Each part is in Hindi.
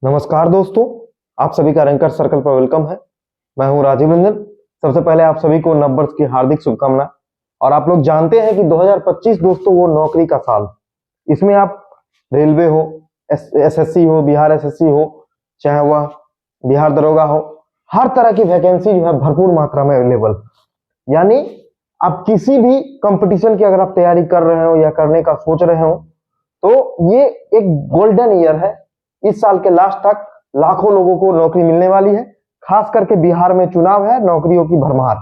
नमस्कार दोस्तों, आप सभी का रैंकर सर्कल पर वेलकम है। मैं हूं राजीव रंजन। सबसे पहले आप सभी को नववर्ष की हार्दिक शुभकामनाएं। और आप लोग जानते हैं कि 2025 दोस्तों वो नौकरी का साल। इसमें आप रेलवे हो, एसएससी हो, बिहार एसएससी हो, चाहे वह बिहार दरोगा हो, हर तरह की वैकेंसी जो है भरपूर मात्रा में अवेलेबल। यानी आप किसी भी कंपटीशन की अगर आप तैयारी कर रहे हो या करने का सोच रहे हो तो ये एक गोल्डन ईयर है। इस साल के लास्ट तक लाखों लोगों को नौकरी मिलने वाली है। खास करके बिहार में चुनाव है, नौकरियों की भरमार।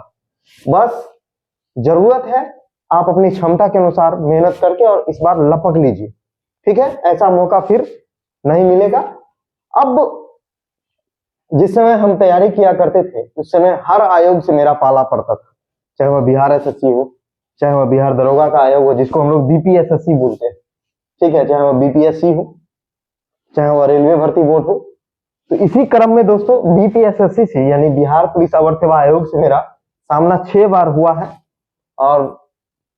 बस जरूरत है आप अपनी क्षमता के अनुसार मेहनत करके और इस बार लपक लीजिए। ठीक है, ऐसा मौका फिर नहीं मिलेगा। अब जिस समय हम तैयारी किया करते थे उस समय हर आयोग से मेरा पाला पड़ता था, चाहे वह बिहार एसएससी हो, चाहे वह बिहार दरोगा का आयोग हो जिसको हम लोग बीपीएसएससी बोलते हैं, ठीक है, चाहे वह बीपीएससी हो, चाहे वह रेलवे भर्ती बोर्ड हो। तो इसी क्रम में दोस्तों बीपीएसएससी से यानी बिहार पुलिस अवर सेवा आयोग से मेरा सामना 6 बार हुआ है। और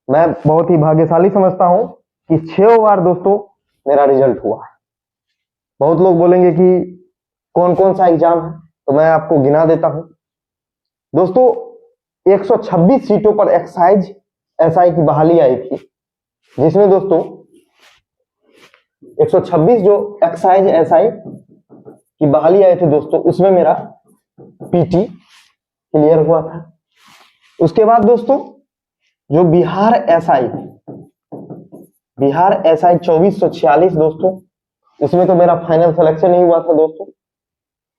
मैं बहुत ही भाग्यशाली समझता हूं कि 6 बार दोस्तों मेरा रिजल्ट हुआ है। बहुत लोग बोलेंगे कि कौन कौन सा एग्जाम है, तो मैं आपको गिना देता हूं दोस्तों। 126 सीटों पर एक्साइज एसआई की बहाली आई थी, जिसमें दोस्तों 126 जो एक्साइज एसआई की बहाली आई थी दोस्तों, उसमें मेरा पीटी क्लियर हुआ था। उसके बाद दोस्तों जो बिहार एसआई 2446 दोस्तों, उसमें तो मेरा फाइनल सिलेक्शन ही हुआ था दोस्तों।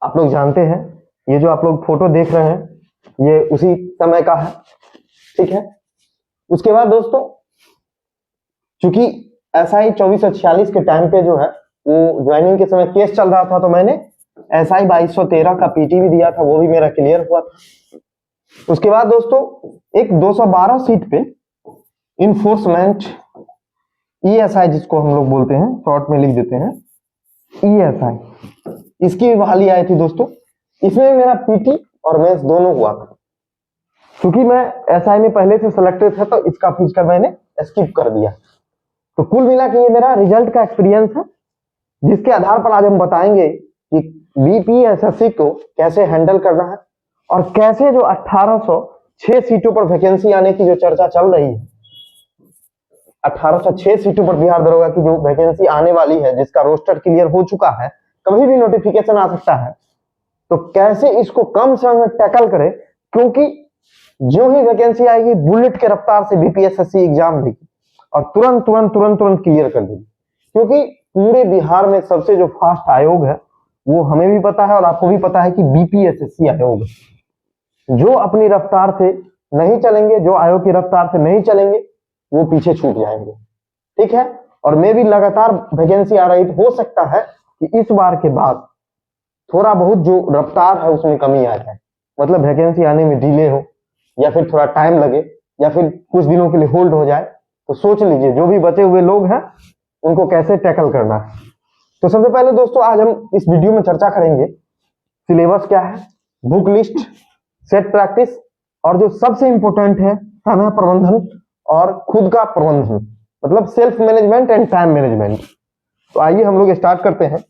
आप लोग जानते हैं, ये जो आप लोग फोटो देख रहे हैं ये उसी समय का है, ठीक है। उसके बाद दोस्तों चूंकि एसआई 2446 के टाइम पे जो है वो ज्वाइनिंग के समय केस चल रहा था, तो मैंने एसआई 2213 का पीटी भी दिया था, वो भी मेरा क्लियर हुआ था। उसके बाद दोस्तों एक 212 सीट पे इन्फोर्समेंट ईएसआई जिसको हम लोग बोलते हैं, शॉर्ट में लिख देते हैं ईएसआई, इसकी भी बहाली आई थी दोस्तों। इसमें मेरा पीटी और मेंस दोनों हुआ था। क्योंकि मैं एसआई में पहले से सिलेक्टेड था तो इसका फिजिकल मैंने स्किप कर दिया। तो कुल मिला के ये मेरा रिजल्ट का एक्सपीरियंस है, जिसके आधार पर आज हम बताएंगे कि बीपीएसएससी को कैसे हैंडल करना है और कैसे जो 1806 सीटों पर वैकेंसी आने की जो चर्चा चल रही है, 1806 सीटों पर बिहार दरोगा की जो वैकेंसी आने वाली है, जिसका रोस्टर क्लियर हो चुका है, कभी भी नोटिफिकेशन आ सकता है, तो कैसे इसको कम समय में टैकल करें। क्योंकि जो ही वैकेंसी आएगी बुलेट के रफ्तार से बीपीएसएससी एग्जाम देगी और तुरंत तुरंत तुरंत तुरंत क्लियर कर देगी। क्योंकि पूरे बिहार में सबसे जो फास्ट आयोग है वो हमें भी पता है और आपको भी पता है कि बीपीएसएससी आयोग। जो अपनी रफ्तार से नहीं चलेंगे, जो आयोग की रफ्तार से नहीं चलेंगे, वो पीछे छूट जाएंगे, ठीक है। और मैं भी लगातार वैकेंसी आ रही, हो सकता है कि इस बार के बाद थोड़ा बहुत जो रफ्तार है उसमें कमी आ जाए, मतलब वैकेंसी आने में डिले हो या फिर थोड़ा टाइम लगे या फिर कुछ दिनों के लिए होल्ड हो जाए। तो सोच लीजिए जो भी बचे हुए लोग हैं उनको कैसे टैकल करना है। तो सबसे पहले दोस्तों आज हम इस वीडियो में चर्चा करेंगे सिलेबस क्या है, बुक लिस्ट, सेट प्रैक्टिस और जो सबसे इंपॉर्टेंट है समय प्रबंधन और खुद का प्रबंधन, मतलब self management and time management. तो आइए हम लोग स्टार्ट करते हैं।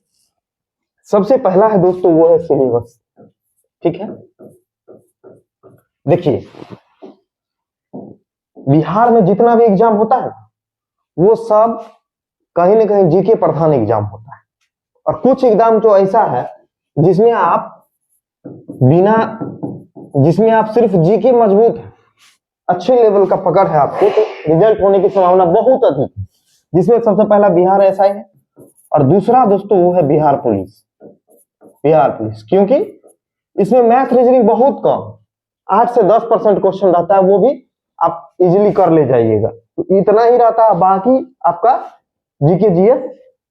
सबसे पहला है दोस्तों वो है सिलेबस, ठीक है। देखिए बिहार में जितना भी एग्जाम होता है वो सब कहीं ना कहीं जीके प्रधान एग्जाम होता है। और कुछ एग्जाम तो ऐसा है जिसमें आप सिर्फ जीके मजबूत है, अच्छे लेवल का पकड़ है आपको, तो रिजल्ट होने की संभावना बहुत अधिक है। जिसमें सबसे पहला बिहार एसआई है और दूसरा दोस्तों वो है बिहार पुलिस। क्योंकि इसमें मैथ रीजनिंग बहुत कम, 8 से 10% क्वेश्चन रहता है, वो भी आप इजीली कर ले जाइएगा, तो इतना ही रहता है। बाकी आपका जीके जीएस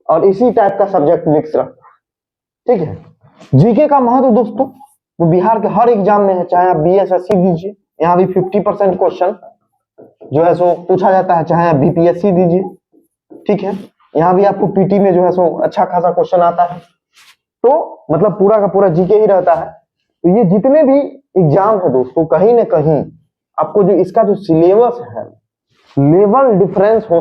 और इसी टाइप का सब्जेक्ट मिक्स रहता है, ठीक है। जीके का महत्व दोस्तों वो बिहार के हर एग्जाम में है, चाहे आप बीएसएससी दीजिए, यहाँ भी 50% क्वेश्चन जो है सो पूछा जाता है, चाहे आप बीपीएससी दीजिए, ठीक है, यहाँ भी आपको पीटी में जो है सो अच्छा खासा क्वेश्चन आता है। तो मतलब पूरा का पूरा जीके ही रहता है। तो ये जितने भी एग्जाम है दोस्तों, कहीं ना कहीं आपको जो इसका जो सिलेबस है लेवल डिफरेंस हो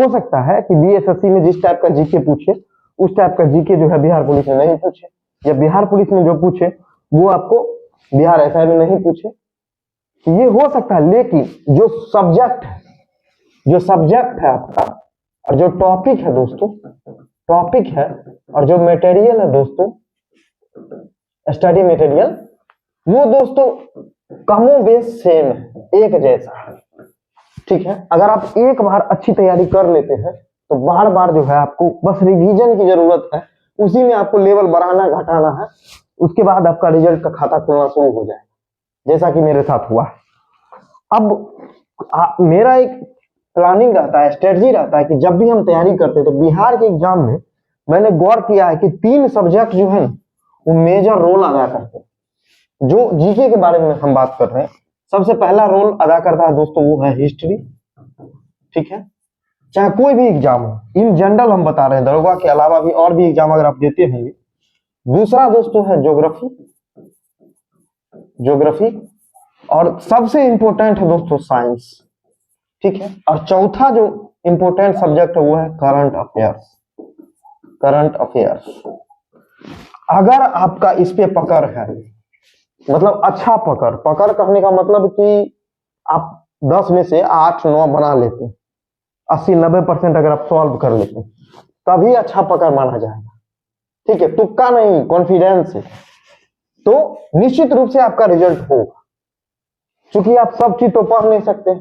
सकता है कि बीएसएससी में जिस टाइप का जीके पूछे उस टाइप का जीके जो है बिहार पुलिस ने नहीं पूछे, या बिहार पुलिस में जो पूछे वो आपको बिहार एसआई में नहीं पूछे। ये हो सकता है, लेकिन जो सब्जेक्ट है आपका, और जो टॉपिक है दोस्तों, टॉपिक है और जो मटेरियल है दोस्तों, स्टडी मटेरियल, वो दोस्तों कमोबेश सेम है, एक जैसा है। ठीक है, अगर आप एक बार अच्छी तैयारी कर लेते हैं तो बार बार जो है आपको बस रिवीजन की जरूरत है, उसी में आपको लेवल बढ़ाना घटाना है, उसके बाद आपका रिजल्ट का खाता खुलना शुरू हो जाएगा, जैसा कि मेरे साथ हुआ। अब मेरा एक प्लानिंग रहता है, स्ट्रेटजी रहता है कि जब भी हम तैयारी करते हैं तो बिहार के एग्जाम में मैंने गौर किया है कि 3 सब्जेक्ट जो है वो मेजर रोल अदा करते हैं। जो जीके के बारे में हम बात कर रहे हैं, सबसे पहला रोल अदा करता है दोस्तों वो है हिस्ट्री। ठीक है, चाहे कोई भी एग्जाम हो, इन जनरल हम बता रहे हैं, दरोगा के अलावा भी और भी एग्जाम अगर आप देते हैं। दूसरा दोस्तों है ज्योग्राफी, और सबसे इंपॉर्टेंट है दोस्तों साइंस। ठीक है, और चौथा जो इंपॉर्टेंट सब्जेक्ट है वो है करंट अफेयर्स। अगर आपका इस पे पकड़ है, मतलब अच्छा पकड़ कहने का मतलब कि आप 10 में से 8-9 बना लेते हैं, 80-90% अगर आप सॉल्व कर लेते हैं, तभी अच्छा पकड़ माना जाएगा। ठीक है, तुक्का नहीं, कॉन्फिडेंस से, तो निश्चित रूप से आपका रिजल्ट होगा। क्योंकि आप सब चीज तो पढ़ नहीं सकते,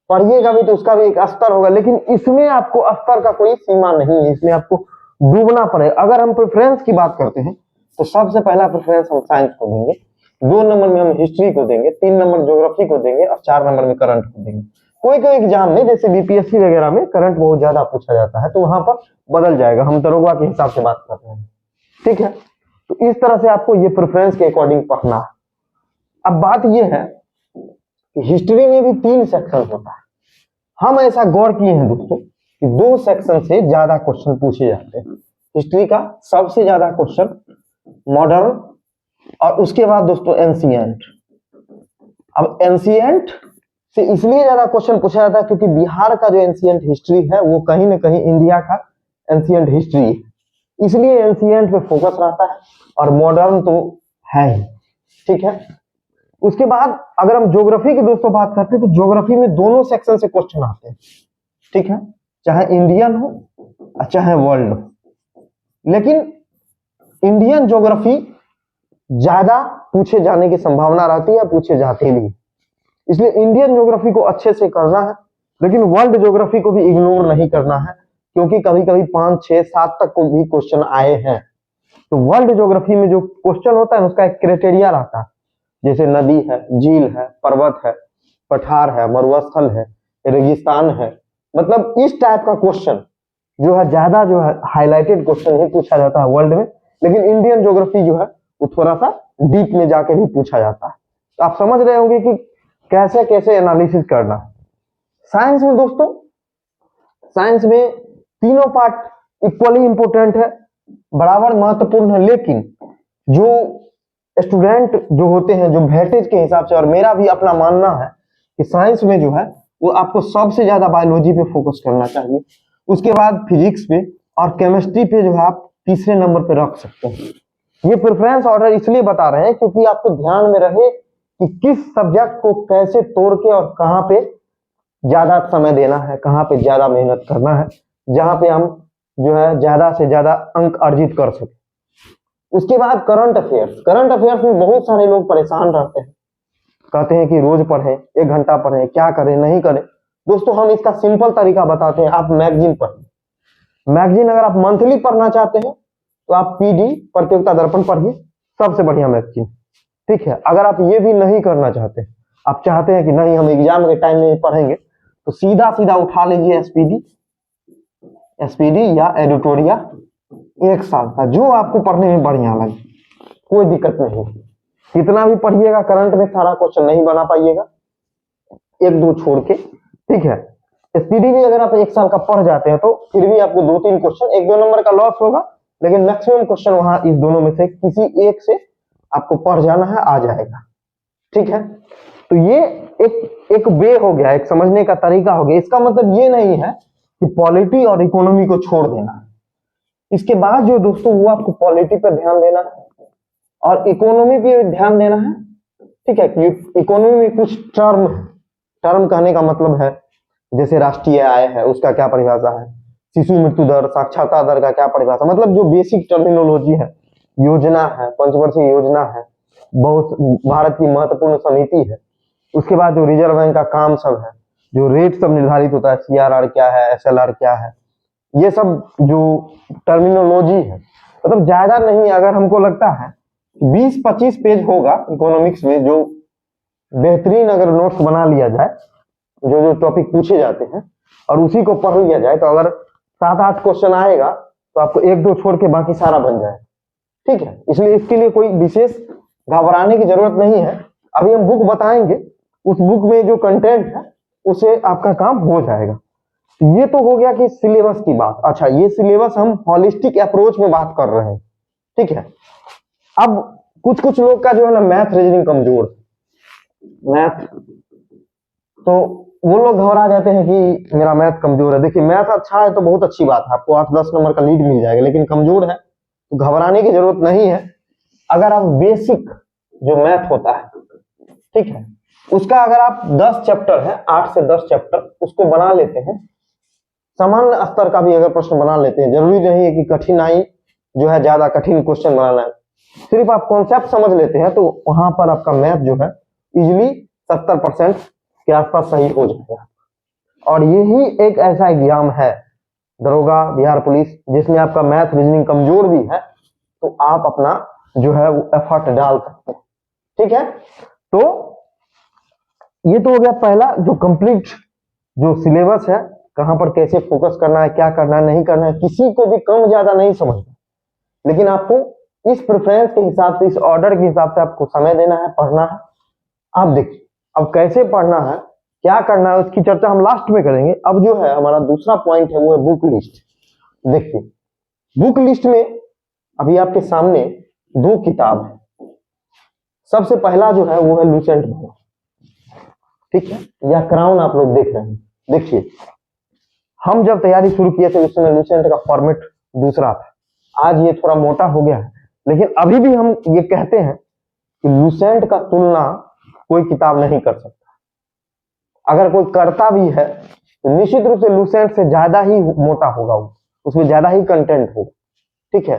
पढ़िएगा भी तो उसका भी एक स्तर होगा, लेकिन इसमें आपको स्तर का कोई सीमा नहीं है, इसमें आपको डूबना पड़ेगा। अगर हम प्रेफरेंस की बात करते हैं तो सबसे पहला प्रेफरेंस हम साइंस को देंगे, 2 नंबर में हम हिस्ट्री को देंगे, 3 नंबर ज्योग्राफी को देंगे, और 4 नंबर में करंट को देंगे। कोई एग्जाम में जैसे बीपीएससी वगैरह में करंट बहुत ज्यादा पूछा जाता है, तो वहां पर बदल जाएगा, हम दरोगा के हिसाब से बात कर रहे हैं। ठीक है, तो इस तरह से आपको ये प्रेफरेंस के अकॉर्डिंग पढ़ना है। अब बात ये है कि हिस्ट्री में भी 3 सेक्शन होता है। हम ऐसा गौर किए हैं दोस्तों कि 2 सेक्शन से ज्यादा क्वेश्चन पूछे जाते हैं। हिस्ट्री का सबसे ज्यादा क्वेश्चन मॉडर्न, और उसके बाद दोस्तों एंशिएंट। अब एंशिएंट से इसलिए ज्यादा क्वेश्चन पूछा जाता है क्योंकि बिहार का जो एंशिएंट हिस्ट्री है वो कहीं ना कहीं इंडिया का एंशिएंट हिस्ट्री है, इसलिए एंशिएंट पे फोकस रहता है, और मॉडर्न तो है ही। ठीक है, उसके बाद अगर हम ज्योग्राफी की दोस्तों बात करते हैं तो ज्योग्राफी में दोनों सेक्शन से क्वेश्चन आते हैं। ठीक है, चाहे इंडियन हो चाहे वर्ल्ड हो, लेकिन इंडियन ज्योग्राफी ज्यादा पूछे जाने की संभावना रहती है, पूछे जाते भी, इसलिए इंडियन ज्योग्राफी को अच्छे से करना है, लेकिन वर्ल्ड ज्योग्राफी को भी इग्नोर नहीं करना है, क्योंकि कभी कभी 5, 6, 7 तक को भी क्वेश्चन आए हैं। तो वर्ल्ड ज्योग्राफी में जो क्वेश्चन होता है उसका एक क्राइटेरिया रहता है, जैसे नदी है, झील है, पर्वत है, पठार है, मरुस्थल है, रेगिस्तान है, मतलब इस टाइप का क्वेश्चन जो है ज्यादा जो है हाईलाइटेड क्वेश्चन ही पूछा जाता है वर्ल्ड में। लेकिन इंडियन ज्योग्राफी जो है वो थोड़ा सा डीप में जाके भी पूछा जाता है। तो आप समझ रहे होंगे कि कैसे कैसे एनालिसिस करना। साइंस में दोस्तों, साइंस में तीनों पार्ट इक्वली इंपोर्टेंट है, बराबर महत्वपूर्ण है, लेकिन जो स्टूडेंट जो होते हैं जो वेटेज के हिसाब से, और मेरा भी अपना मानना है कि साइंस में जो है वो आपको सबसे ज्यादा बायोलॉजी पे फोकस करना चाहिए, उसके बाद फिजिक्स पे और केमिस्ट्री पे जो है आप तीसरे नंबर पे रख सकते हैं। ये प्रेफरेंस ऑर्डर इसलिए बता रहे हैं क्योंकि आपको ध्यान में रहे कि किस सब्जेक्ट को कैसे तोड़ के और कहाँ पे ज्यादा समय देना है, कहाँ पे ज्यादा मेहनत करना है, जहां पे हम जो है ज्यादा से ज्यादा अंक अर्जित कर सके। उसके बाद करंट अफेयर्स में बहुत सारे लोग परेशान रहते हैं, कहते हैं कि रोज पढ़ें, 1 घंटा पढ़ें, क्या करें नहीं करें। दोस्तों हम इसका सिंपल तरीका बताते हैं, आप मैगजीन पढ़ें। मैगजीन अगर आप मंथली पढ़ना चाहते हैं तो आप पीडी प्रतियोगिता दर्पण पढ़िए, सबसे बढ़िया मैगजीन। ठीक है, अगर आप ये भी नहीं करना चाहते, आप चाहते हैं कि नहीं हम एग्जाम के टाइम में पढ़ेंगे, तो सीधा सीधा उठा लीजिए एसपीडी या एडिटोरिया 1 साल का, जो आपको पढ़ने में बढ़िया लगे, कोई दिक्कत नहीं। कितना भी पढ़िएगा करंट में सारा क्वेश्चन नहीं बना पाइएगा, 1-2 छोड़ के। ठीक है, एसपीडी भी अगर आप 1 साल का पढ़ जाते हैं तो फिर भी आपको 2-3 क्वेश्चन, 1-2 नंबर का लॉस होगा, लेकिन मैक्सिमम क्वेश्चन वहां इस दोनों में से किसी एक से आपको पढ़ जाना है, आ जाएगा। ठीक है, तो ये एक वे हो गया, एक समझने का तरीका हो गया। इसका मतलब ये नहीं है कि पॉलिटी और इकोनॉमी को छोड़ देना, इसके बाद जो दोस्तों वो आपको पॉलिटी पर ध्यान देना है और इकोनॉमी पे ध्यान देना है। ठीक है, इकोनॉमी में कुछ टर्म कहने का मतलब है जैसे राष्ट्रीय आय है उसका क्या परिभाषा है, शिशु मृत्यु दर, साक्षरता दर का क्या परिभाषा, मतलब जो बेसिक टर्मिनोलॉजी है, योजना है, पंचवर्षीय योजना है, बहुत भारत की महत्वपूर्ण समिति है। उसके बाद जो रिजर्व बैंक का काम सब है, जो रेट सब निर्धारित होता है, CRR क्या है, SLR क्या है, ये सब जो टर्मिनोलॉजी है, मतलब ज्यादा नहीं, अगर हमको लगता है 20-25 पेज होगा इकोनॉमिक्स में, जो बेहतरीन अगर नोट्स बना लिया जाए, जो जो टॉपिक पूछे जाते हैं और उसी को पढ़ लिया जाए, तो अगर 7-8 क्वेश्चन आएगा तो आपको 1-2 छोड़ के बाकी सारा बन जाए। ठीक है, इसलिए इसके लिए कोई विशेष घबराने की जरूरत नहीं है। अभी हम बुक बताएंगे, उस बुक में जो कंटेंट है उसे आपका काम हो जाएगा। ये तो हो गया कि सिलेबस की बात। अच्छा, ये सिलेबस हम हॉलिस्टिक अप्रोच में बात कर रहे हैं। ठीक है, अब कुछ लोग का जो है ना मैथ रीजनिंग कमजोर, मैथ, तो वो लोग घबरा जाते हैं कि मेरा मैथ कमजोर है। देखिए, मैथ अच्छा है तो बहुत अच्छी बात है, आपको 8-10 नंबर का लीड मिल जाएगा, लेकिन कमजोर है तो घबराने की जरूरत नहीं है। अगर आप बेसिक जो मैथ होता है, ठीक है, उसका अगर आप 10 चैप्टर है, 8 से 10 चैप्टर उसको बना लेते हैं, सामान्य स्तर का भी अगर प्रश्न बना लेते हैं, जरूरी नहीं है कि कठिनाई जो है ज्यादा कठिन क्वेश्चन बनाना है, सिर्फ आप कॉन्सेप्ट समझ लेते हैं, तो वहां पर आपका मैथ जो है इजिली 70% के आसपास सही हो जाएगा। और यही एक ऐसा एग्जाम है दरोगा, बिहार पुलिस, जिसमें आपका मैथ रीजनिंग कमजोर भी है, तो आप अपना जो है वो एफर्ट डाल सकते हैं। ठीक है, तो ये तो हो गया पहला जो कंप्लीट जो सिलेबस है, कहां पर कैसे फोकस करना है, क्या करना है, नहीं करना है, किसी को भी कम ज्यादा नहीं समझना, लेकिन आपको इस प्रेफरेंस के हिसाब से, इस ऑर्डर के हिसाब से आपको समय देना है, पढ़ना है। आप देखिए, अब कैसे पढ़ना है, क्या करना है, उसकी चर्चा हम लास्ट में करेंगे। अब जो है हमारा दूसरा पॉइंट है वो है बुक लिस्ट। देखिए, बुक लिस्ट में अभी आपके सामने 2 किताब है। सबसे पहला जो है वो है लुसेंट भवन, ठीक है, या क्राउन आप लोग देख रहे हैं। देखिए, हम जब तैयारी शुरू किए थे उस समय लुसेंट का फॉर्मेट दूसरा था, आज ये थोड़ा मोटा हो गया है, लेकिन अभी भी हम ये कहते हैं कि लुसेंट का तुलना कोई किताब नहीं कर सकता। अगर कोई करता भी है तो निश्चित रूप से लुसेंट से ज्यादा ही मोटा होगा, वो उसमें ज्यादा ही कंटेंट होगा। ठीक है,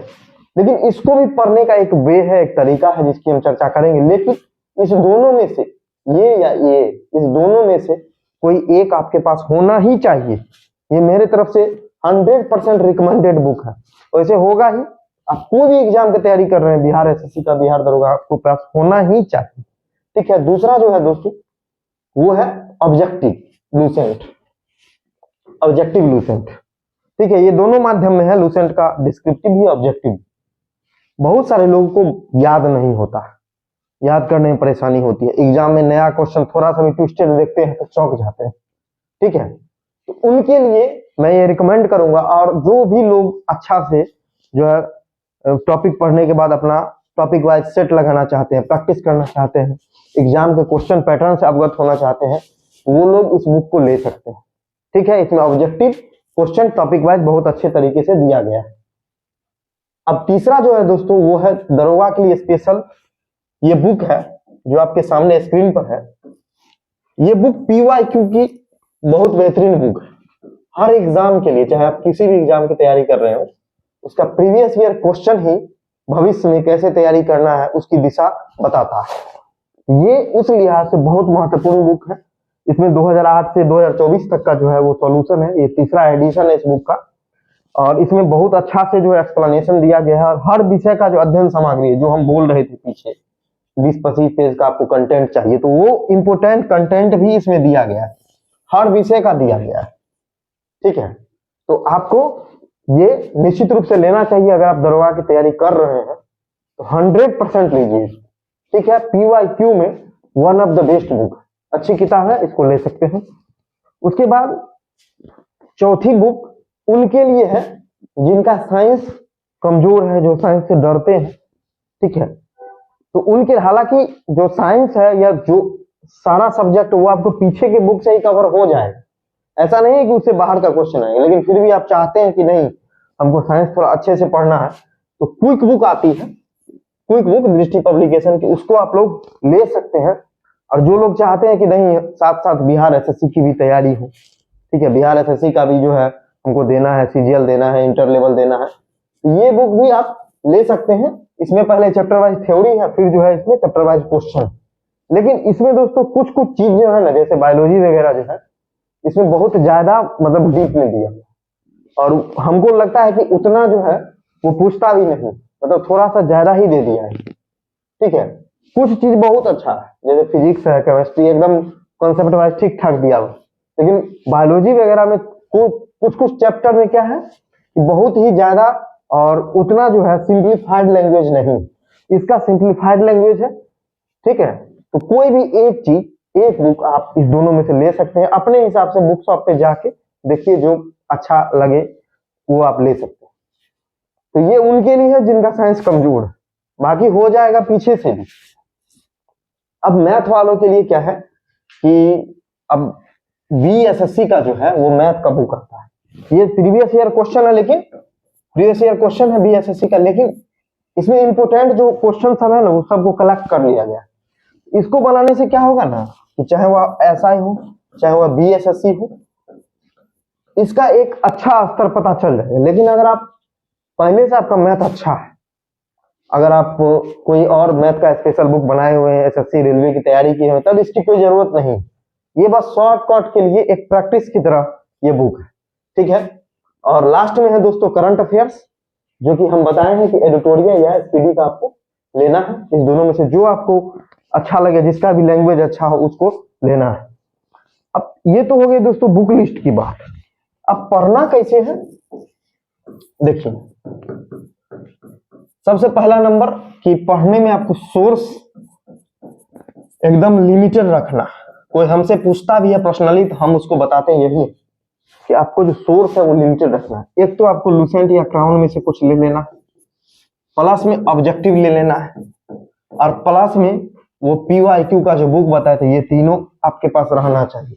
लेकिन इसको भी पढ़ने का एक वे है, एक तरीका है जिसकी हम चर्चा करेंगे। लेकिन इस दोनों में से ये या ये, इस दोनों में से कोई एक आपके पास होना ही चाहिए। ये मेरे तरफ से 100% रिकमेंडेड बुक है, वैसे होगा ही। आप कोई भी एग्जाम की तैयारी कर रहे हैं, बिहार SSC का, बिहार दरोगा, आपको पास होना ही चाहिए। ठीक है, दूसरा जो है दोस्तों वो है ऑब्जेक्टिव लुसेंट, ऑब्जेक्टिव लुसेंट। ठीक है, ये दोनों माध्यम में है, लुसेंट का डिस्क्रिप्टिव भी, ऑब्जेक्टिव। बहुत सारे लोगों को याद नहीं होता, याद करने में परेशानी होती है, एग्जाम में नया क्वेश्चन थोड़ा सा भी ट्विस्टेड देखते हैं तो चौंक जाते हैं। ठीक है, तो उनके लिए मैं ये रिकमेंड करूंगा, और जो भी लोग अच्छा से जो है टॉपिक पढ़ने के बाद अपना टॉपिक वाइज सेट लगाना चाहते हैं, प्रैक्टिस करना चाहते हैं, एग्जाम के क्वेश्चन पैटर्न से अवगत होना चाहते हैं, वो लोग इस बुक को ले सकते हैं। ठीक है, इसमें ऑब्जेक्टिव क्वेश्चन टॉपिक वाइज बहुत अच्छे तरीके से दिया गया है। अब तीसरा जो है दोस्तों वो है दरोगा के लिए स्पेशल ये बुक है, जो आपके सामने स्क्रीन पर है। ये बुक PYQ की बहुत बेहतरीन बुक है, हर एग्जाम के लिए, चाहे आप किसी भी एग्जाम की तैयारी कर रहे हो, उसका प्रीवियस ईयर क्वेश्चन ही भविष्य में कैसे तैयारी करना है उसकी दिशा बताता है। ये उस लिहाज से बहुत महत्वपूर्ण बुक है। इसमें 2008 से 2024 तक का जो है वो सॉल्यूशन है, ये तीसरा एडिशन है इस बुक का, और इसमें बहुत अच्छा से जो एक्सप्लेनेशन दिया गया है, और हर विषय का जो अध्ययन सामग्री है, जो हम बोल रहे थे पीछे 20-25 पेज का आपको कंटेंट चाहिए, तो वो इंपोर्टेंट कंटेंट भी इसमें दिया गया है, हर विषय का दिया गया है। ठीक है, तो आपको ये निश्चित रूप से लेना चाहिए। अगर आप दरोगा की तैयारी कर रहे हैं तो 100% लीजिए। ठीक है, PYQ में one of the best book, अच्छी किताब है, इसको ले सकते हैं। उसके बाद चौथी बुक उनके लिए है जिनका साइंस कमजोर है, जो साइंस से डरते हैं। ठीक है, तो उनके, हालांकि जो साइंस है या जो सारा सब्जेक्ट वो आपको पीछे के बुक से ही कवर हो जाएगा, ऐसा नहीं है कि उससे बाहर का क्वेश्चन आएगा, लेकिन फिर भी आप चाहते हैं कि नहीं हमको साइंस थोड़ा अच्छे से पढ़ना है, तो क्विक बुक आती है, क्विक बुक दृष्टि पब्लिकेशन की, उसको आप लोग ले सकते हैं। और जो लोग चाहते हैं कि नहीं साथ साथ बिहार एसएससी की भी तैयारी हो, ठीक है, बिहार एसएससी का भी जो है हमको देना है, सीजीएल देना है, इंटर लेवल देना है, तो ये बुक भी आप ले सकते हैं। इसमें पहले चैप्टर वाइज थ्योरी है, फिर जो है इसमें चैप्टर वाइज क्वेश्चन। लेकिन इसमें दोस्तों कुछ कुछ चीज जो है ना, जैसे बायोलॉजी वगैरह जो है, इसमें बहुत ज्यादा मतलब डीप में दिया, और हमको लगता है कि उतना जो है वो पूछता भी नहीं, मतलब थोड़ा सा ज्यादा ही दे दिया है, ठीक है। कुछ चीज बहुत अच्छा है, जैसे फिजिक्स है, केमिस्ट्री एकदम कॉन्सेप्ट वाइज ठीक ठाक दिया हुआ, लेकिन बायोलॉजी वगैरह में कुछ कुछ चैप्टर में क्या है कि बहुत ही ज्यादा, और उतना जो है सिंप्लीफाइड लैंग्वेज नहीं, इसका सिंप्लीफाइड लैंग्वेज है, ठीक है। तो कोई भी एक चीज, एक बुक आप इस दोनों में से ले सकते हैं, अपने हिसाब से बुक शॉप पे जाके देखिए, जो अच्छा लगे वो आप ले सकते हैं। तो ये उनके लिए है जिनका साइंस कमजोर है, बाकी हो जाएगा पीछे से भी। अब मैथ वालों के लिए क्या है कि अब बीएसएससी का जो है वो मैथ का बुक आता है, ये प्रीवियस ईयर क्वेश्चन है, लेकिन प्रीवियस ईयर क्वेश्चन है बीएसएससी का, लेकिन इसमें इंपोर्टेंट जो क्वेश्चन सब है ना वो सबको कलेक्ट कर लिया गया। इसको बनाने से क्या होगा ना कि चाहे वह एसआई हो, चाहे वह बीएसएससी हो, इसका एक अच्छा स्तर पता चल जाएगा। लेकिन अगर आप पहले से आपका मैथ अच्छा है, अगर आप कोई और मैथ का स्पेशल बुक बनाए हुए हैं, एसएससी रेलवे की तैयारी की है, तब इसकी कोई जरूरत नहीं, ये बस शॉर्टकट के लिए एक प्रैक्टिस की तरह ये बुक है, ठीक है। और लास्ट में है दोस्तों करंट अफेयर्स, जो कि हम बताए हैं कि एडिटोरियल या एसपीडी का आपको लेना है। इस दोनों में से जो आपको अच्छा लगे, जिसका भी लैंग्वेज अच्छा हो, उसको लेना है। अब ये तो हो गई दोस्तों बुक लिस्ट की बात। अब पढ़ना कैसे है, देखिए सबसे पहला नंबर कि पढ़ने में आपको सोर्स एकदम लिमिटेड रखना। कोई हमसे पूछता भी है पर्सनली तो हम उसको बताते हैं यही कि आपको जो सोर्स है वो लिमिटेड रखना है। एक तो आपको लुसेंट या क्राउन में से कुछ ले लेना है, प्लस में ऑब्जेक्टिव ले लेना है, और प्लस में वो पीवाईक्यू का जो बुक बताए थे, ये तीनों आपके पास रहना चाहिए।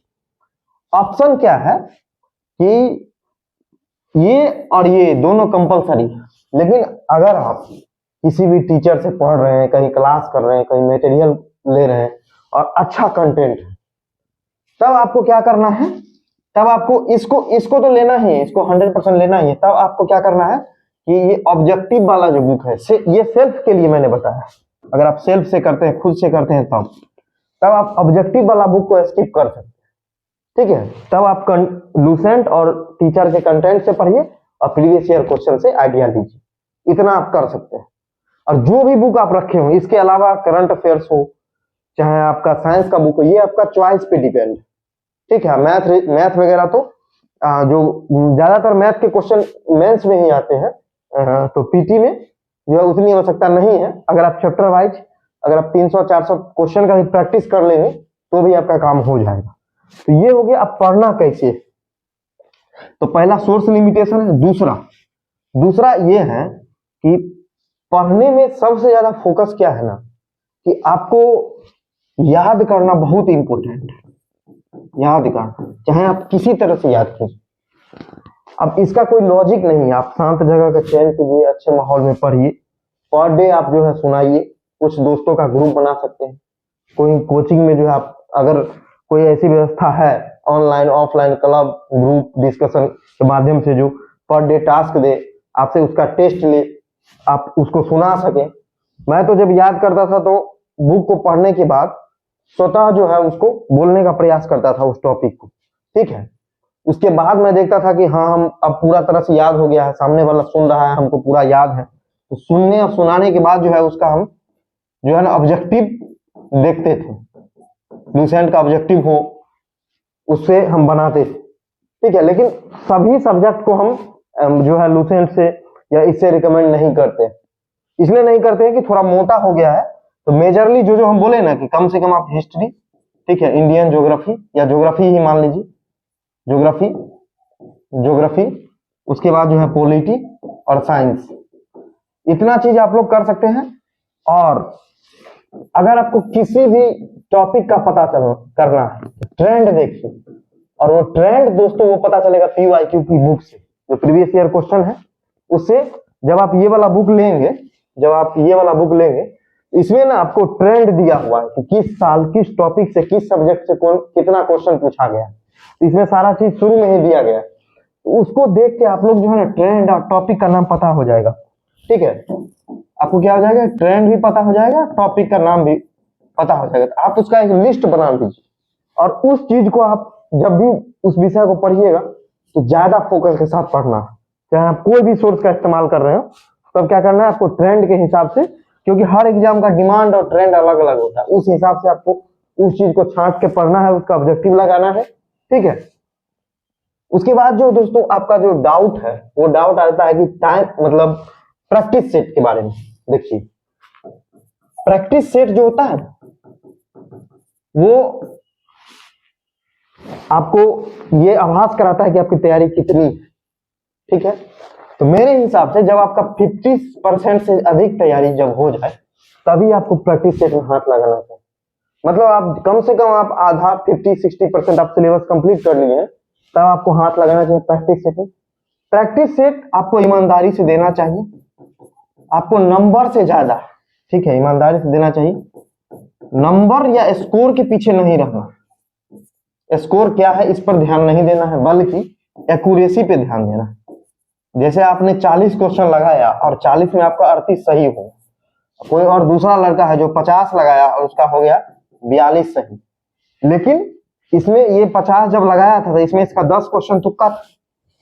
ऑप्शन क्या है कि ये और ये दोनों कंपलसरी है, लेकिन अगर आप किसी भी टीचर से पढ़ रहे हैं, कहीं क्लास कर रहे हैं, कहीं मटेरियल ले रहे हैं और अच्छा कंटेंट है, तब आपको क्या करना है, तब आपको इसको तो लेना ही है, इसको 100% लेना ही है। तब आपको क्या करना है कि ये ऑब्जेक्टिव वाला जो बुक है, ये सेल्फ के लिए मैंने बताया, अगर आप सेल्फ से करते हैं, खुद से करते हैं, तब आप ऑब्जेक्टिव वाला बुक को स्किप कर सकते हैं, ठीक है। तब आप लुसेंट और टीचर के कंटेंट से पढ़िए और प्रीवियस ईयर क्वेश्चन से आइडिया लीजिए, इतना आप कर सकते हैं। और जो भी बुक आप रखे हो, इसके अलावा करंट अफेयर्स हो, चाहे आपका साइंस का बुक हो, ये आपका चॉइस पे डिपेंड है, ठीक है। मैथ वगैरह तो जो ज्यादातर मैथ के क्वेश्चन मेंस में ही आते हैं, तो पीटी में जो है उतनी आवश्यकता नहीं है। अगर आप चैप्टर वाइज, अगर आप 300-400 क्वेश्चन का भी प्रैक्टिस कर लेंगे तो भी आपका काम हो जाएगा। तो ये हो गया अब पढ़ना कैसे। तो पहला सोर्स लिमिटेशन है। दूसरा ये है कि पढ़ने में सबसे ज्यादा फोकस क्या है ना कि आपको याद करना बहुत इंपॉर्टेंट है, याद करना, चाहे आप किसी तरह से याद कीजिए। अब इसका कोई लॉजिक नहीं है, आप शांत जगह का चयन कीजिए, अच्छे माहौल में पढ़िए, पर डे आप जो है सुनाइए, कुछ दोस्तों का ग्रुप बना सकते हैं, कोई कोचिंग में जो है आप, अगर कोई ऐसी व्यवस्था है online offline club group discussion के माध्यम से जो पर डे टास्क दे, आपसे उसका टेस्ट ले, आप उसको सुना सके। मैं तो जब याद करता था तो बुक को पढ़ने के बाद स्वतः जो है उसको बोलने का प्रयास करता था उस टॉपिक को, ठीक है। उसके बाद मैं देखता था कि हाँ हम अब पूरा तरह से याद हो गया है, सामने वाला सुन रहा है, हमको पूरा याद है, तो सुनने और सुनाने के बाद जो है उसका हम जो है ना ऑब्जेक्टिव देखते थे, लुसेंट का ऑब्जेक्टिव हो उससे हम बनाते थे, ठीक है। लेकिन सभी सब्जेक्ट को हम जो है लुसेंट से या इससे रिकमेंड नहीं करते, इसलिए नहीं करते हैं कि थोड़ा मोटा हो गया है। तो मेजरली जो हम बोले ना कि कम से कम आप हिस्ट्री, ठीक है, इंडियन ज्योग्राफी या ज्योग्राफी ही मान लीजिए, ज्योग्राफी, उसके बाद जो है पॉलिटी और साइंस, इतना चीज आप लोग कर सकते हैं। और अगर आपको किसी भी टॉपिक का पता करना है, ट्रेंड देखिए, और वो ट्रेंड दोस्तों वो पता चलेगा पीवाईक्यू की बुक से, जो प्रीवियस ईयर क्वेश्चन है उससे जब आप ये वाला बुक लेंगे, इसमें ना आपको ट्रेंड दिया हुआ है कि किस साल किस टॉपिक से किस सब्जेक्ट से कौन कितना क्वेश्चन पूछा गया, इसमें सारा चीज शुरू में ही दिया गया है। उसको देख के आप लोग जो है ना ट्रेंड और टॉपिक का नाम पता हो जाएगा। ठीक है, आपको क्या हो जाएगा, ट्रेंड भी पता हो जाएगा, टॉपिक का नाम भी पता हो जाएगा। तो आप उसका एक लिस्ट बना लीजिए और उस चीज को आप जब भी उस विषय को पढ़िएगा तो ज्यादा फोकस के साथ पढ़ना। चाहे आप कोई भी सोर्स का इस्तेमाल कर रहे हो, तब क्या करना है आपको ट्रेंड के हिसाब से, क्योंकि हर एग्जाम का डिमांड और ट्रेंड अलग अलग होता है, उस हिसाब से आपको उस चीज को छांट के पढ़ना है, उसका ऑब्जेक्टिव लगाना है। ठीक है, उसके बाद जो दोस्तों आपका जो डाउट है वो डाउट आता है कि टाइम मतलब प्रैक्टिस सेट के बारे में। देखिए, प्रैक्टिस सेट जो होता है वो आपको ये आभास कराता है कि आपकी तैयारी कितनी है। ठीक है, तो मेरे हिसाब से जब आपका 50% से अधिक तैयारी जब हो जाए तभी आपको प्रैक्टिस सेट में हाथ लगाना चाहिए। मतलब आप कम से कम आप आधा 50-60% आप सिलेबस कंप्लीट कर लिए हैं, तब आपको हाथ लगाना चाहिए प्रैक्टिस सेट में। प्रैक्टिस सेट आपको ईमानदारी से देना चाहिए, आपको नंबर से ज्यादा, ठीक है, ईमानदारी से देना चाहिए। नंबर या स्कोर के पीछे नहीं रहना, स्कोर क्या है इस पर ध्यान नहीं देना है, बल्कि एक्यूरेसी पे ध्यान देना है। जैसे आपने 40 क्वेश्चन लगाया और 40 में आपका 38 सही हो, कोई और दूसरा लड़का है जो 50 लगाया और उसका हो गया 42 सही, लेकिन इसमें ये 50 जब लगाया था तो इसमें इसका 10 क्वेश्चन तुक्का था,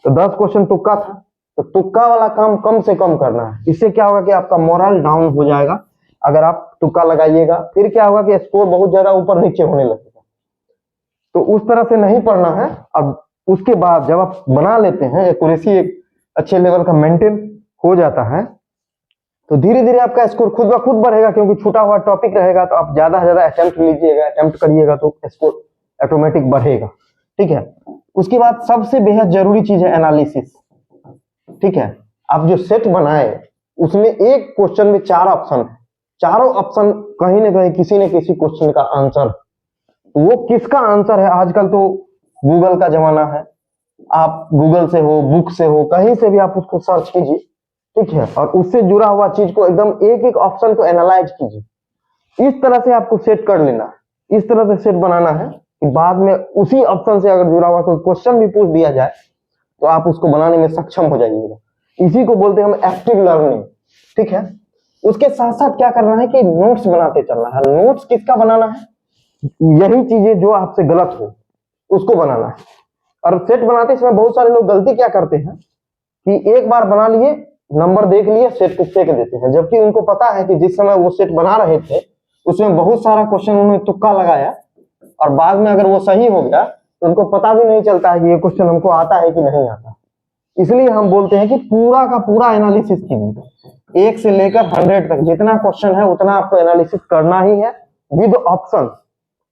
तो 10 क्वेश्चन तुक्का था, तो तुक्का वाला काम कम से कम करना है। इससे क्या होगा कि आपका मोरल डाउन हो जाएगा अगर आप तुक्का लगाइएगा, फिर क्या होगा कि स्कोर बहुत ज्यादा ऊपर नीचे होने लगेगा। तो उस तरह से नहीं पढ़ना है। अब उसके बाद जब आप बना लेते हैं, एक्यूरेसी एक अच्छे लेवल का मेंटेन हो जाता है, तो धीरे धीरे आपका स्कोर खुद ब खुद बढ़ेगा, क्योंकि छूटा हुआ टॉपिक रहेगा तो आप ज्यादा से ज्यादा अटेम्प्ट लीजिएगा, अटेम्प्ट करिएगा तो स्कोर ऑटोमेटिक बढ़ेगा। ठीक है, उसके बाद सबसे बेहद जरूरी चीज है एनालिसिस। ठीक है, आप जो सेट बनाए उसमें एक क्वेश्चन में 4 ऑप्शन है, चारों ऑप्शन कहीं ना कहीं किसी न किसी क्वेश्चन का आंसर, वो किसका आंसर है, आजकल तो गूगल का जमाना है, आप गूगल से हो, बुक से हो, कहीं से भी आप उसको सर्च कीजिए। ठीक है, और उससे जुड़ा हुआ चीज को एकदम एक एक ऑप्शन को एनालाइज कीजिए। इस तरह से आपको सेट कर लेना है, इस तरह से सेट बनाना है कि बाद में उसी ऑप्शन से अगर जुड़ा हुआ कोई क्वेश्चन भी पूछ दिया जाए तो आप उसको बनाने में सक्षम हो जाइएगा। इसी को बोलते हैं हम एक्टिव लर्निंग। ठीक है, उसके साथ साथ क्या करना है कि नोट्स बनाते चलना है। नोट्स किसका बनाना है, यही चीजें जो आपसे गलत हो उसको बनाना है। और सेट बनाते समय बहुत सारे लोग गलती क्या करते हैं कि एक बार बना लिए, नंबर देख लिए, सेट को फेंक देते हैं, जबकि उनको पता है कि जिस समय वो सेट बना रहे थे उसमें बहुत सारा क्वेश्चन उन्होंने तुक्का लगाया और बाद में अगर वो सही हो गया तो उनको पता भी नहीं चलता है कि ये क्वेश्चन हमको आता है कि नहीं आता। इसलिए हम बोलते हैं कि पूरा का पूरा एनालिसिस कीजिए, 1 से लेकर 100 तक जितना क्वेश्चन है उतना आपको एनालिसिस करना ही है विद ऑप्शन।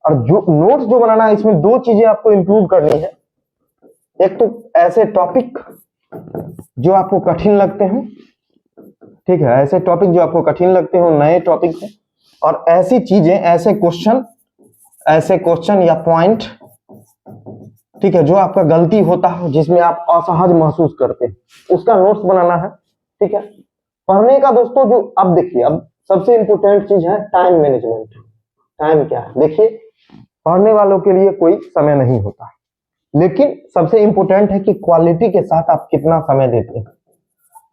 और जो नोट्स जो बनाना है इसमें 2 चीजें आपको इंक्लूड करनी है। एक तो ऐसे टॉपिक जो आपको कठिन लगते हैं, ठीक है, ऐसे टॉपिक जो आपको कठिन लगते हो, नए टॉपिक है, और ऐसी चीजें, ऐसे क्वेश्चन या पॉइंट, ठीक है, जो आपका गलती होता है जिसमें आप असहज महसूस करते हैं, उसका नोट्स बनाना है। ठीक है, पढ़ने का दोस्तों जो अब देखिए, अब सबसे इंपॉर्टेंट चीज है टाइम मैनेजमेंट। टाइम क्या है, देखिए पढ़ने वालों के लिए कोई समय नहीं होता, लेकिन सबसे इंपॉर्टेंट है कि क्वालिटी के साथ आप कितना समय देते हैं।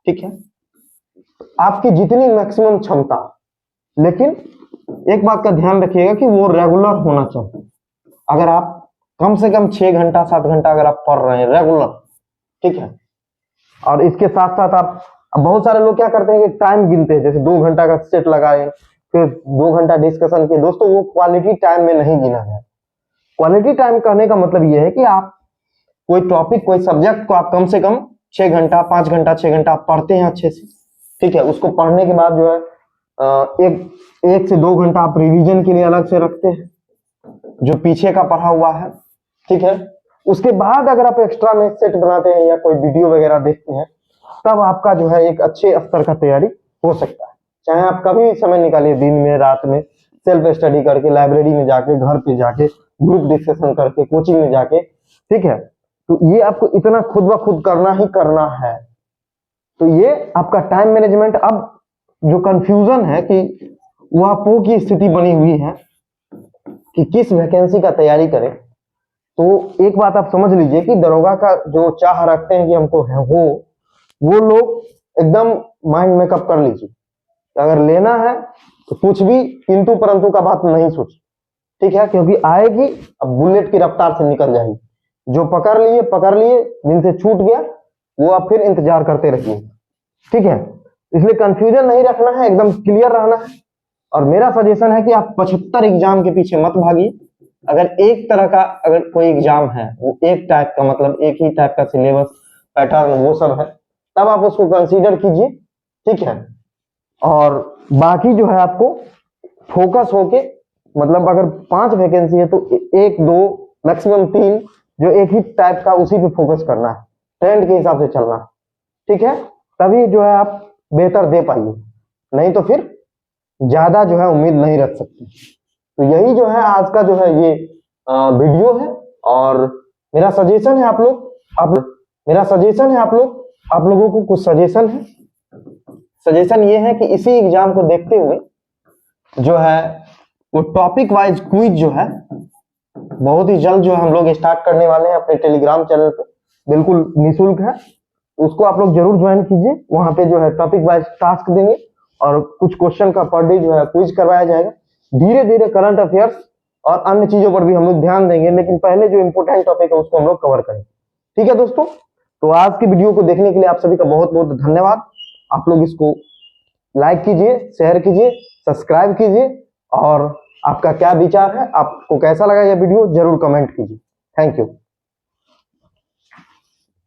ठीक है, आपकी जितनी मैक्सिमम क्षमता, लेकिन एक बात का ध्यान रखिएगा कि वो रेगुलर होना चाहिए। अगर आप कम से कम 6 घंटा 7 घंटा अगर आप पढ़ रहे हैं रेगुलर, ठीक है, और इसके साथ साथ आप, बहुत सारे लोग क्या करते हैं कि टाइम गिनते हैं, जैसे 2 घंटा का सेट लगाए फिर 2 घंटा डिस्कशन किए। दोस्तों वो क्वालिटी टाइम में नहीं गिना है। क्वालिटी टाइम कहने का मतलब ये है कि आप कोई टॉपिक, कोई सब्जेक्ट को आप कम से कम 6 घंटा 5 घंटा 6 घंटा आप पढ़ते हैं अच्छे से। ठीक है, उसको पढ़ने के बाद जो है एक से 2 घंटा आप रिवीजन के लिए अलग से रखते हैं, जो पीछे का पढ़ा हुआ है। ठीक है, उसके बाद अगर आप एक्स्ट्रा में सेट बनाते हैं या कोई वीडियो वगैरह देखते हैं, तब आपका जो है एक अच्छे स्तर का तैयारी हो सकता है। चाहे आप कभी भी समय निकालिए, दिन में, रात में, सेल्फ स्टडी करके, लाइब्रेरी में जाके, घर पे जाके, ग्रुप डिस्कशन करके, कोचिंग में जाके। ठीक है, तो ये आपको इतना खुद ब खुद करना ही करना है। तो ये आपका टाइम मैनेजमेंट। अब जो कंफ्यूजन है कि ऊहापोह की स्थिति बनी हुई है कि किस वैकेंसी का तैयारी करें, तो एक बात आप समझ लीजिए कि दरोगा का जो चाह रखते हैं कि हमको है वो लोग एकदम माइंड मेकअप कर लीजिए। अगर लेना है तो कुछ भी किंतु परंतु का बात नहीं सोचिए, ठीक है, क्योंकि आएगी अब बुलेट की रफ्तार से निकल जाएगी। जो पकड़ लिए, जिनसे छूट गया वो आप फिर इंतजार करते रहिए, ठीक है। इसलिए कंफ्यूजन नहीं रखना है, एकदम क्लियर रहना है। और मेरा सजेशन है कि आप 75 एग्जाम के पीछे मत भागिए। अगर एक तरह का अगर कोई एग्जाम है, वो एक टाइप का, मतलब एक ही टाइप का सिलेबस पैटर्न वो सब है, तब आप उसको कंसीडर कीजिए, ठीक है। और बाकी जो है आपको फोकस होके, मतलब अगर 5 वैकेंसी है तो 1 2 मैक्सिमम 3 जो एक ही टाइप का, उसी पे फोकस करना है, ट्रेंड के हिसाब से चलना है, ठीक है। तभी जो है आप बेहतर दे पाइए, नहीं तो फिर ज्यादा जो है उम्मीद नहीं रख सकते। तो यही जो है आज का जो है ये वीडियो है। और मेरा सजेशन है आप लोगों को कुछ सजेशन ये है कि इसी एग्जाम को देखते हुए जो है वो टॉपिक वाइज क्विज जो है बहुत ही जल्द जो हम लोग स्टार्ट करने वाले हैं अपने टेलीग्राम चैनल पे, बिल्कुल निःशुल्क है। उसको आप लोग जरूर ज्वाइन कीजिए। वहां पे जो है टॉपिक वाइज टास्क देंगे और कुछ क्वेश्चन का पर डे जो है क्विज करवाया जाएगा। धीरे धीरे करंट अफेयर्स और अन्य चीजों पर भी हम लोग ध्यान देंगे, लेकिन पहले जो इंपोर्टेंट टॉपिक है उसको हम लोग कवर करें, ठीक है दोस्तों। तो आज की वीडियो को देखने के लिए आप सभी का बहुत बहुत धन्यवाद। आप लोग इसको लाइक कीजिए, शेयर कीजिए, सब्सक्राइब कीजिए, और आपका क्या विचार है, आपको कैसा लगा यह वीडियो, जरूर कमेंट कीजिए। Thank you.